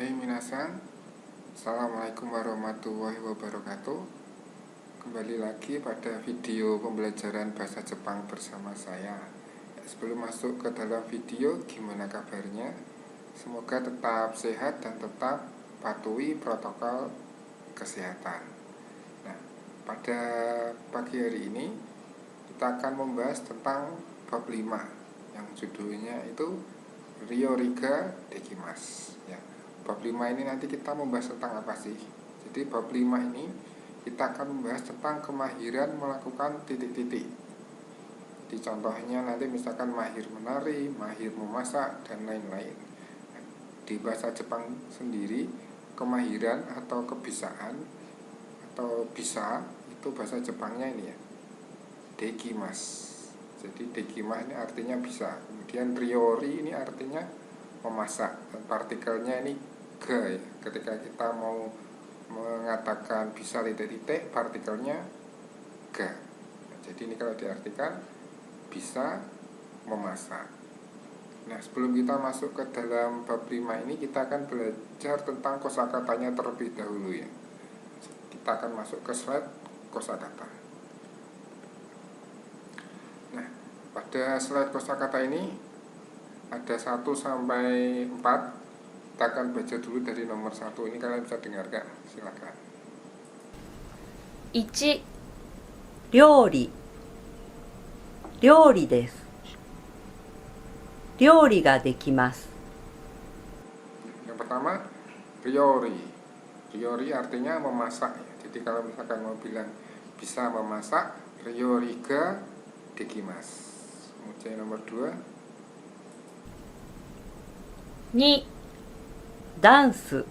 Hai minasan, Assalamualaikum warahmatullahi wabarakatuh. Kembali lagi pada video pembelajaran bahasa Jepang bersama saya. Sebelum masuk ke dalam video, gimana kabarnya? Semoga tetap sehat dan tetap patuhi protokol kesehatan. Nah, pada pagi hari ini kita akan membahas tentang bab 5 yang judulnya itu Ryoriga Dekimasu ya. Bab 5 ini nanti kita membahas tentang apa sih? Jadi bab 5 ini kita akan membahas tentang kemahiran melakukan titik-titik. Jadi contohnya nanti misalkan mahir menari, mahir memasak, dan lain-lain. Di bahasa Jepang sendiri, kemahiran atau kebisaan atau bisa itu bahasa Jepangnya ini ya, dekimasu. Jadi dekimasu ini artinya bisa. Kemudian ryori ini artinya memasak, dan partikelnya ini ga ya. Ketika kita mau mengatakan bisa titik-titik, partikelnya ga. Nah, jadi ini kalau diartikan bisa memasak. Nah, sebelum kita masuk ke dalam bab 5 ini, kita akan belajar tentang kosakatanya terlebih dahulu ya. Kita akan masuk ke slide kosakata. Nah, pada slide kosakata ini ada 1 sampai 4. Kita akan baca dulu dari nomor 1. Ini kalian bisa dengarkan, silakan. 1. 料理料理です。料理ができます。 Yang pertama, ryori. Ryori artinya memasak ya. Jadi kalau misalkan mau bilang bisa memasak, ryori ga dekimasu. Kemudian nomor 2. 2. ダンス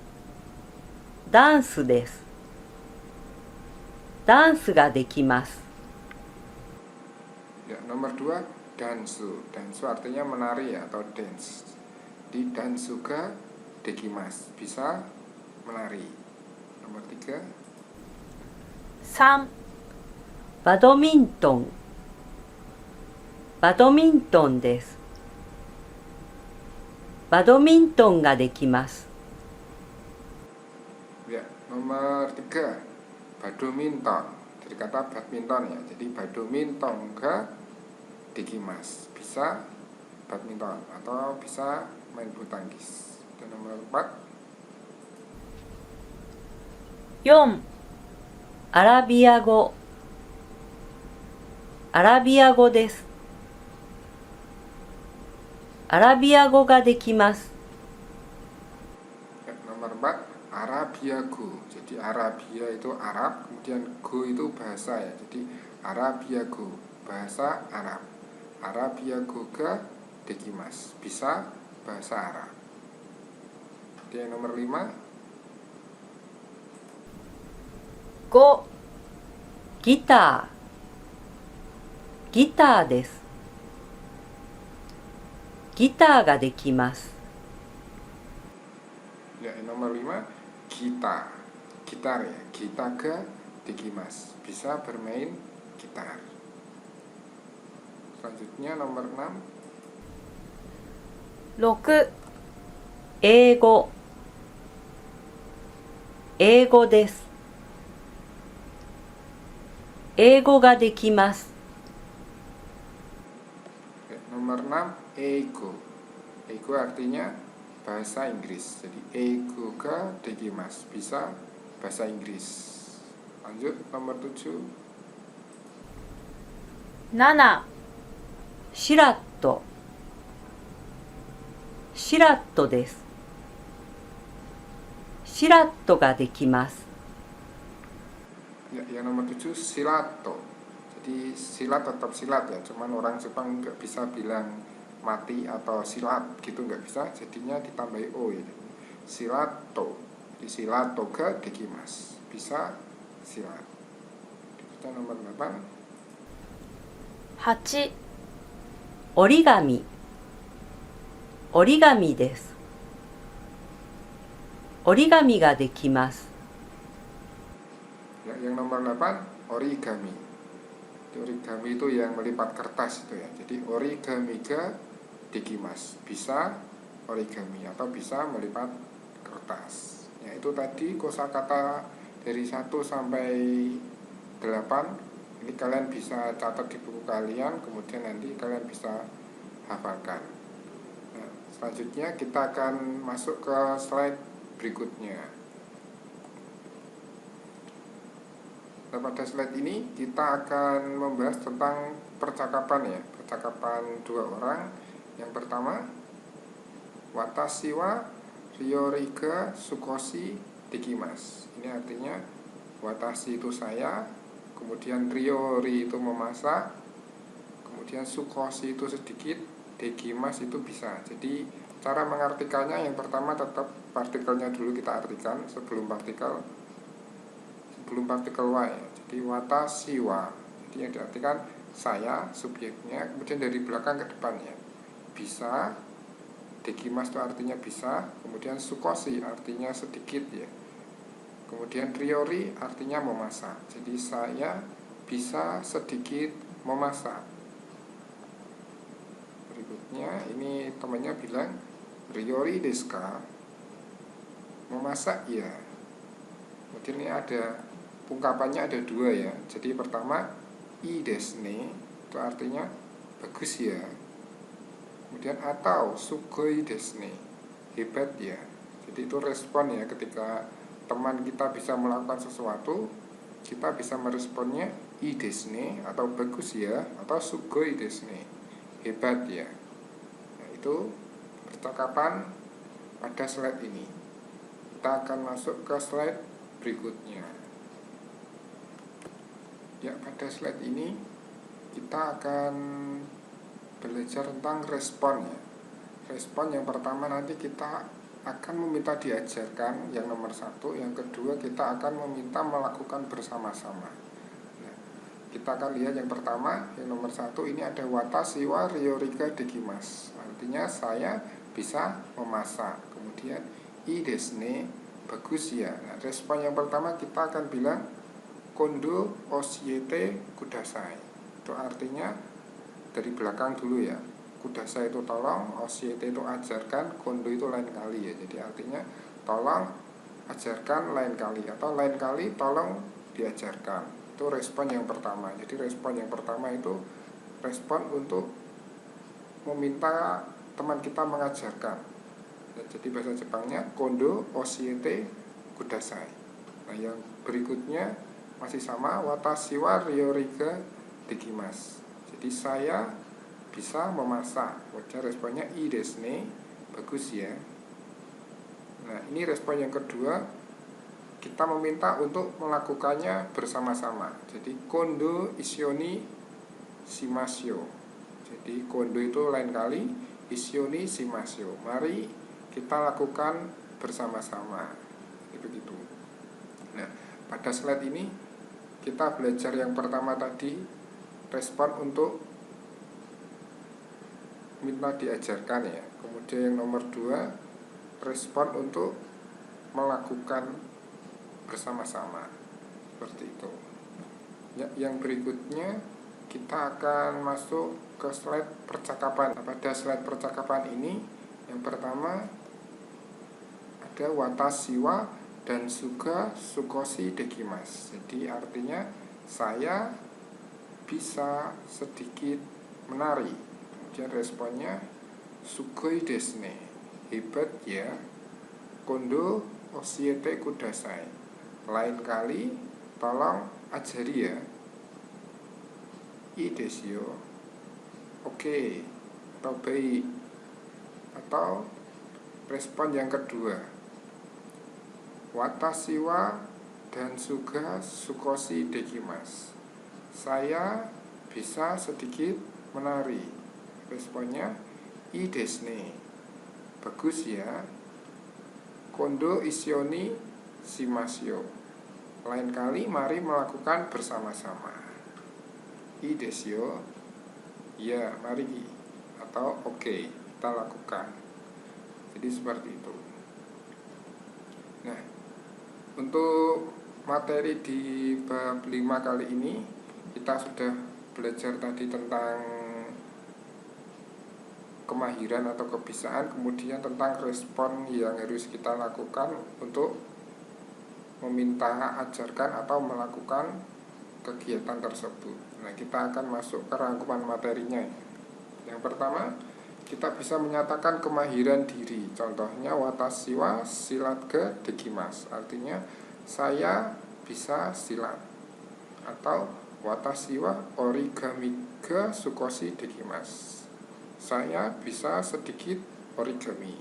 ダンスです。ダンスができます。 Ya, nomor 2, dansu. Dansu artinya menari atau dance. Di dansu ga dekimasu, bisa menari. Nomor 3. 3. バドミントンバドミントンです。バドミントンができます。 Ya, nomor 3, badminton. Jadi kata badminton ya. Jadi badminton ga dekimasu, bisa badminton atau bisa main bulu tangkis. Dan nomor 4. 4. アラビア語アラビア語です。アラビア語ができます。 Ya, nomor 4, Arabiago. Jadi Arabia itu Arab, kemudian go itu bahasa ya. Jadi Arabiago, bahasa Arab. Arabiago ga dekimasu, bisa bahasa Arab. Kemudian nomor 5. 5. ギターギターです。ギターができます。 Ya, nomor 5, gitar. Gitar ya, gitar ga dekimasu, bisa bermain gitar. Selanjutnya nomor 6. 6. 英語英語です。英語ができます。 Ya, nomor 6, ego. Ego artinya bahasa Inggris. Jadi ego ga dekimasu, bisa bahasa Inggris. Lanjut nomor 7. 7. シラットシラットです。シラットができます。 Ya, yang nomor 7, silato. Jadi silat tetap silat ya, cuman orang Jepang nggak bisa bilang mati atau silat gitu, nggak bisa, jadinya ditambahi o ya. Silato. Jadi silato ga dekimasu, bisa silat. Kita nomor 8. 8. 折り紙折り紙です。折り紙ができます。 Ya, yang nomor 8, origami. Origami itu yang melipat kertas itu ya. Jadi origami ga dekimasu, bisa origami atau bisa melipat kertas. kertas. Ya, itu tadi kosakata dari 1 sampai 8. Ini kalian bisa catat di buku kalian, kemudian nanti kalian bisa hafalkan. Nah, selanjutnya kita akan masuk ke slide berikutnya. Nah, pada slide ini kita akan membahas tentang percakapan, ya, percakapan dua orang. Yang pertama, watashi wa ryori ga sukoshi dekimasu. Ini artinya watashi itu saya, kemudian ryori itu memasak, kemudian sukoshi itu sedikit, dekimasu itu bisa. Jadi cara mengartikannya yang pertama tetap partikelnya dulu kita artikan sebelum partikel wa, ya. Jadi watashi wa, jadi yang diartikan saya, subjeknya, kemudian dari belakang ke depan, ya, bisa. Dekimasu itu artinya bisa, kemudian sukoshi artinya sedikit, ya, kemudian ryori artinya memasak. Jadi saya bisa sedikit memasak. Berikutnya ini temannya bilang ryori desu ka, memasak ya. Kemudian ini ada ungkapannya ada dua, ya. Jadi pertama i desu ne, itu artinya bagus ya. Kemudian atau sugoi desu ne, hebat ya. Jadi itu respon, ya, ketika teman kita bisa melakukan sesuatu, kita bisa meresponnya i desu ne atau bagus ya, atau sugoi desu ne, hebat ya. Nah, itu percakapan pada slide ini. Kita akan masuk ke slide berikutnya. Ya, pada slide ini kita akan belajar tentang respon, ya. Respon yang pertama nanti kita akan meminta diajarkan, yang nomor 1. Yang kedua kita akan meminta melakukan bersama-sama. Nah, kita akan lihat yang pertama, yang nomor 1 ini ada watashi wa ryori ga dekimasu. Artinya saya bisa memasak. Kemudian i desu ne, bagus ya. Nah, respon yang pertama kita akan bilang kondo oshiete kudasai. Itu artinya dari belakang dulu, ya. Kudasai itu tolong, oshiete itu ajarkan, kondo itu lain kali, ya. Jadi artinya tolong ajarkan lain kali, atau lain kali tolong diajarkan. Itu respon yang pertama. Jadi respon yang pertama itu respon untuk meminta teman kita mengajarkan. Ya, jadi bahasa Jepangnya kondo oshiete kudasai. Nah, yang berikutnya masih sama, watashi wa ryori ga dekimasu. Jadi saya bisa memasak. Kemudian responnya i desu ne, bagus ya. Nah, ini respon yang kedua, kita meminta untuk melakukannya bersama-sama. Jadi kondo issioni shimasyo. Jadi kondo itu lain kali, issioni shimasyo, mari kita lakukan bersama-sama. Begitu. Nah, pada slide ini kita belajar yang pertama tadi, respon untuk minta diajarkan, ya. Kemudian yang nomor 2, respon untuk melakukan bersama-sama. Seperti itu. Ya, yang berikutnya kita akan masuk ke slide percakapan. Pada slide percakapan ini yang pertama ada watashi wa dan suga sukoshi dekimasu. Jadi artinya saya bisa sedikit menari. Kemudian responnya sugoi desu ne, hebat ya. Kondo oshiete kudasai, lain kali tolong ajari ya. I desu yo, oke, atau baik. Atau respon yang kedua, watashi wa dan suga sukoshi dekimasu, saya bisa sedikit menari. Responnya i desu ne, bagus ya. Kondo issioni shimasyo, lain kali mari melakukan bersama-sama. I desu yo, ya mari, atau oke, kita lakukan. Jadi seperti itu. Nah, untuk materi di bab 5 kali ini kita sudah belajar tadi tentang kemahiran atau kebisaan, kemudian tentang respon yang harus kita lakukan untuk meminta ajarkan atau melakukan kegiatan tersebut. Nah, kita akan masuk ke rangkuman materinya. Yang pertama, kita bisa menyatakan kemahiran diri. Contohnya watashi wa silat ga dekimasu. Artinya saya bisa silat. Atau watashi wa origami ga sukoshi dekimasu. Saya bisa sedikit origami.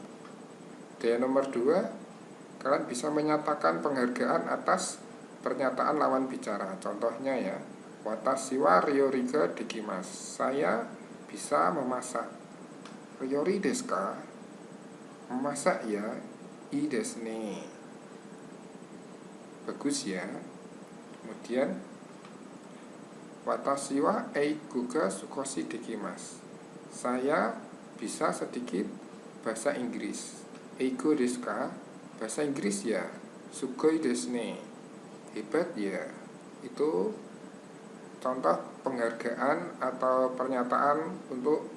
Dan nomor 2, kalian bisa menyatakan penghargaan atas pernyataan lawan bicara. Contohnya ya, watashi wa ryori ga dekimasu. Saya bisa memasak. Ryori desu ka? Memasak ya? I desu ne. Bagus ya. Kemudian watashi wa eigo ga sukoshi dekimasu. Saya bisa sedikit bahasa Inggris. Eigo desu ka? Bahasa Inggris ya. Sugoi desu ne. Hebat ya. Itu contoh penghargaan atau pernyataan untuk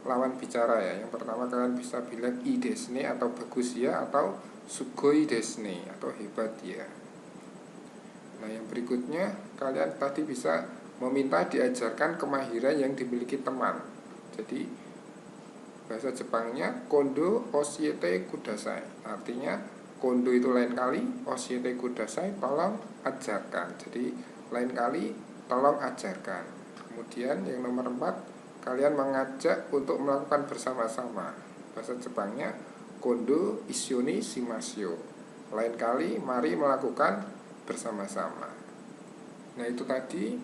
lawan bicara ya. Yang pertama kalian bisa bilang i desu ne atau bagus ya, atau sugoi desu ne atau hebat ya. Nah, yang berikutnya kalian tadi bisa meminta diajarkan kemahiran yang dimiliki teman. Jadi bahasa Jepangnya kondo oshiete kudasai. Artinya kondo itu lain kali, oshiete kudasai tolong ajarkan. Jadi lain kali tolong ajarkan. Kemudian yang nomor 4, kalian mengajak untuk melakukan bersama-sama. Bahasa Jepangnya kondo ishoni shimasyo. Lain kali mari melakukan bersama-sama. Nah, itu tadi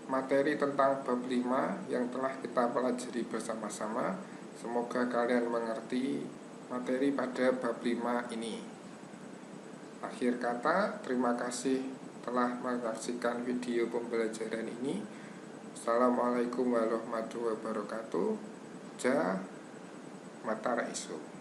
materi tentang bab 5 yang telah kita pelajari bersama-sama. Semoga kalian mengerti materi pada bab 5 ini. Akhir kata, terima kasih telah menyaksikan video pembelajaran ini. Assalamualaikum warahmatullahi wabarakatuh. Ja Mata Raiso.